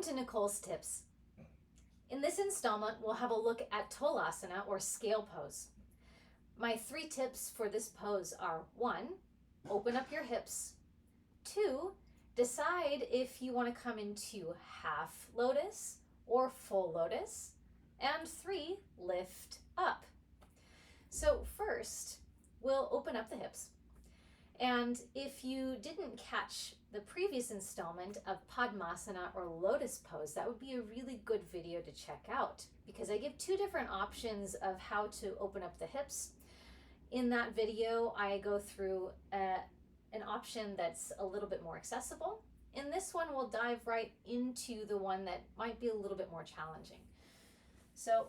to Nicole's Tips. In this installment, we'll have a look at Tolasana or scale pose. My 3 tips for this pose are 1, open up your hips. 2, decide if you want to come into half lotus or full lotus. And 3, lift up. So first, we'll open up the hips. And if you didn't catch the previous installment of Padmasana or lotus pose, that would be a really good video to check out because I give 2 different options of how to open up the hips. In that video, I go through an option that's a little bit more accessible. In this one, we'll dive right into the one that might be a little bit more challenging. So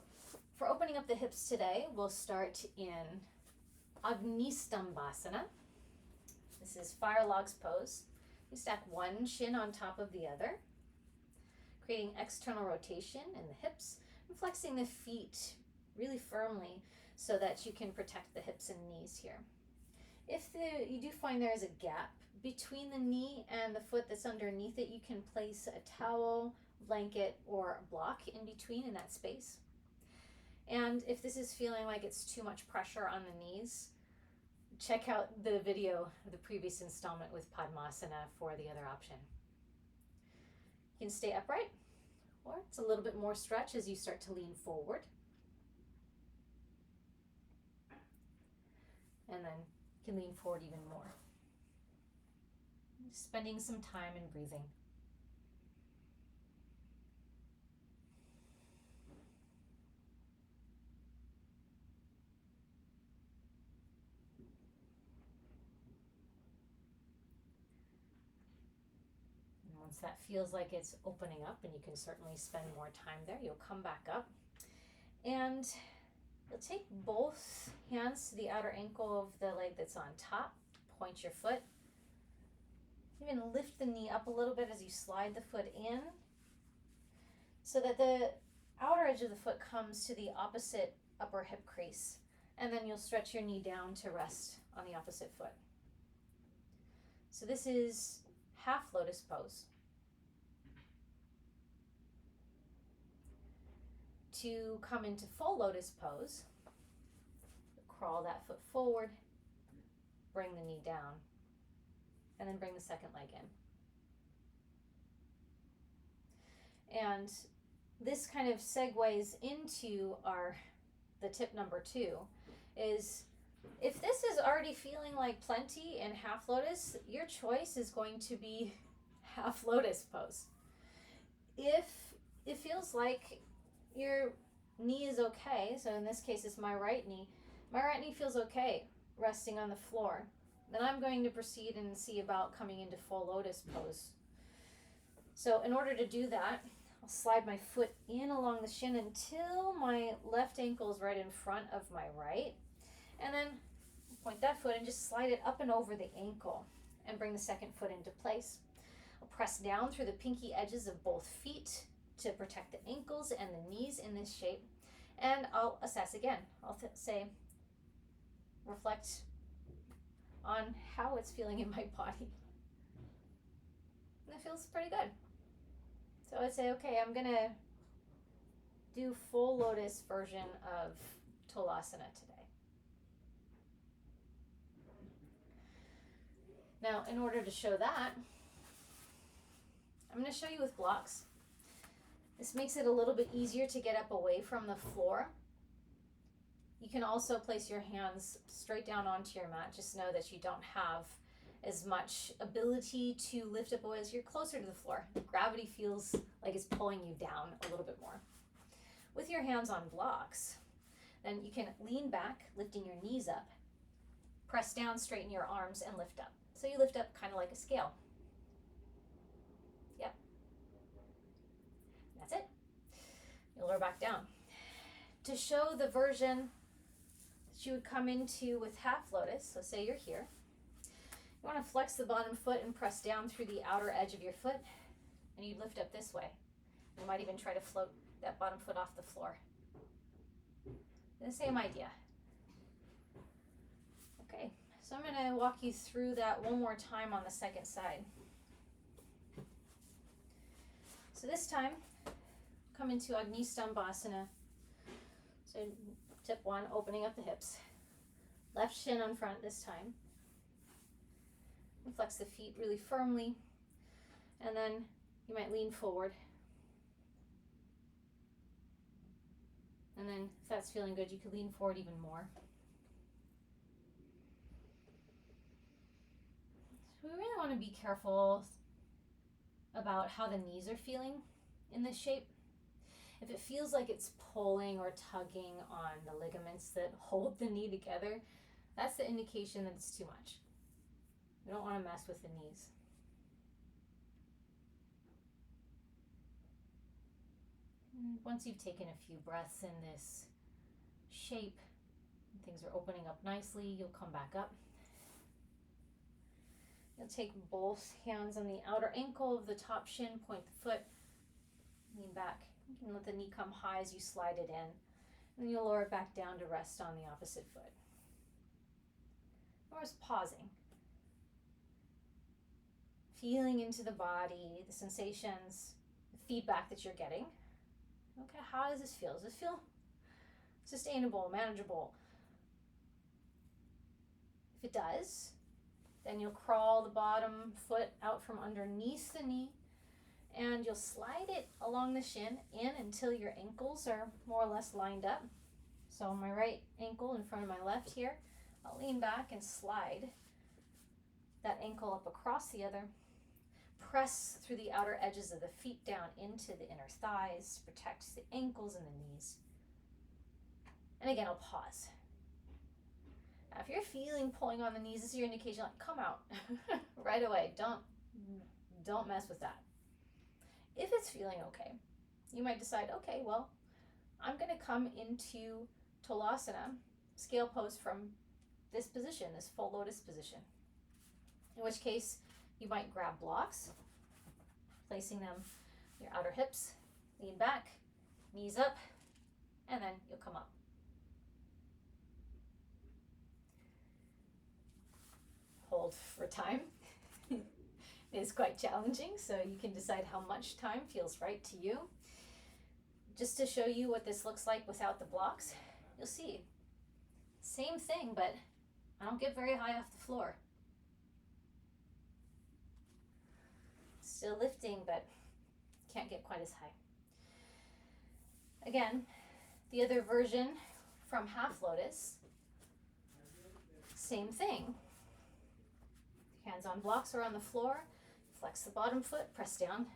for opening up the hips today, we'll start in Agnistambhasana. This is fire logs pose. You stack one shin on top of the other, creating external rotation in the hips and flexing the feet really firmly so that you can protect the hips and knees here. If you do find there is a gap between the knee and the foot that's underneath it, you can place a towel, blanket, or a block in between in that space. And if this is feeling like it's too much pressure on the knees, check out the video of the previous installment with Padmasana for the other option. You can stay upright, or it's a little bit more stretch as you start to lean forward. And then you can lean forward even more. Just spending some time and breathing. Once that feels like it's opening up, and you can certainly spend more time there, you'll come back up and you'll take both hands to the outer ankle of the leg that's on top, point your foot, even lift the knee up a little bit as you slide the foot in so that the outer edge of the foot comes to the opposite upper hip crease, and then you'll stretch your knee down to rest on the opposite foot. So this is half lotus pose. To come into full lotus pose, crawl that foot forward, bring the knee down, and then bring the second leg in. And this kind of segues into the tip number 2 is if this is already feeling like plenty in half lotus, your choice is going to be half lotus pose. If it feels like your knee is okay, so in this case it's my right knee feels okay resting on the floor, then I'm going to proceed and see about coming into full lotus pose. So in order to do that, I'll slide my foot in along the shin until my left ankle is right in front of my right, and then point that foot and just slide it up and over the ankle and bring the second foot into place. I'll press down through the pinky edges of both feet to protect the ankles and the knees in this shape, and I'll assess again. I'll say, reflect on how it's feeling in my body. And it feels pretty good. So I'd say, okay, I'm gonna do full lotus version of Tolasana today. Now, in order to show that, I'm going to show you with blocks. This makes it a little bit easier to get up away from the floor. You can also place your hands straight down onto your mat. Just know that you don't have as much ability to lift up away as you're closer to the floor. Gravity feels like it's pulling you down a little bit more. With your hands on blocks, then you can lean back, lifting your knees up, press down, straighten your arms, and lift up. So you lift up kind of like a scale. Yep. That's it. You lower back down. To show the version that you would come into with half lotus, so say you're here, you want to flex the bottom foot and press down through the outer edge of your foot, and you lift up this way. You might even try to float that bottom foot off the floor. The same idea. Okay, so I'm going to walk you through that one more time on the second side. So this time, come into Agni-Stambhasana. So tip 1, opening up the hips. Left shin on front this time. And flex the feet really firmly. And then you might lean forward. And then if that's feeling good, you could lean forward even more. So we really want to be careful about how the knees are feeling in this shape. If it feels like it's pulling or tugging on the ligaments that hold the knee together, that's the indication that it's too much. We don't want to mess with the knees. And once you've taken a few breaths in this shape, and things are opening up nicely, you'll come back up. You'll take both hands on the outer ankle of the top shin, point the foot, lean back. You can let the knee come high as you slide it in. And then you'll lower it back down to rest on the opposite foot. Or just pausing. Feeling into the body, the sensations, the feedback that you're getting. Okay, how does this feel? Does it feel sustainable, manageable? If it does, then you'll crawl the bottom foot out from underneath the knee and you'll slide it along the shin in until your ankles are more or less lined up. So my right ankle in front of my left here, I'll lean back and slide that ankle up across the other. Press through the outer edges of the feet down into the inner thighs, protect the ankles and the knees. And again, I'll pause. Now, if you're feeling pulling on the knees, this is your indication, like, come out right away. Don't mess with that. If it's feeling okay, you might decide, okay, well, I'm going to come into Tolasana, scale pose from this position, this full lotus position. In which case, you might grab blocks, placing them your outer hips, lean back, knees up, and then you'll come up. Hold for time. It is quite challenging, so you can decide how much time feels right to you. Just to show you what this looks like without the blocks, you'll see, same thing, but I don't get very high off the floor. Still lifting, but can't get quite as high. Again, the other version from half lotus, same thing. Hands on blocks or on the floor, flex the bottom foot, press down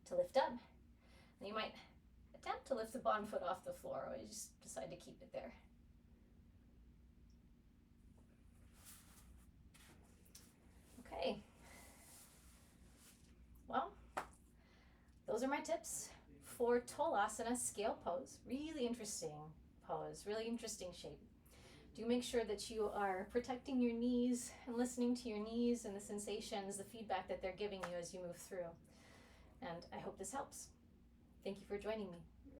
to lift up. And you might attempt to lift the bottom foot off the floor, or you just decide to keep it there. Okay. Well, those are my tips for Tolasana scale pose. Really interesting pose, really interesting shape. Do make sure that you are protecting your knees and listening to your knees and the sensations, the feedback that they're giving you as you move through. And I hope this helps. Thank you for joining me.